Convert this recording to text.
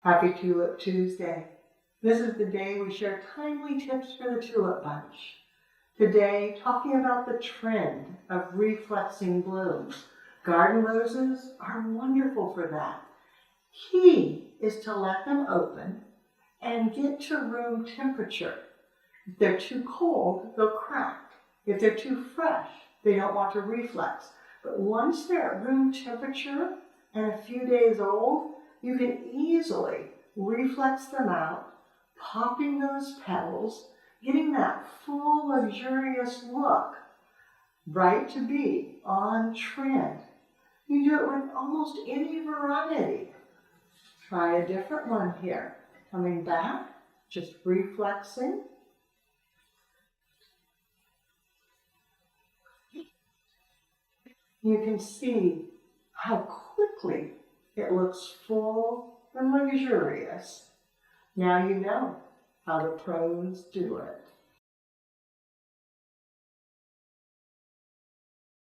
Happy Tulip Tuesday. This is the day we share timely tips for the tulip bunch. Today, talking about the trend of reflexing blooms. Garden roses are wonderful for that. Key is to let them open and get to room temperature. If they're too cold, they'll crack. If they're too fresh, they don't want to reflex. But once they're at room temperature and a few days old, you can easily reflex them out, popping those petals, getting that full, luxurious look, right to be on trend. You do it with almost any variety. Try a different one here. Coming back, just reflexing. You can see how quickly it looks full and luxurious. Now you know how the pros do it.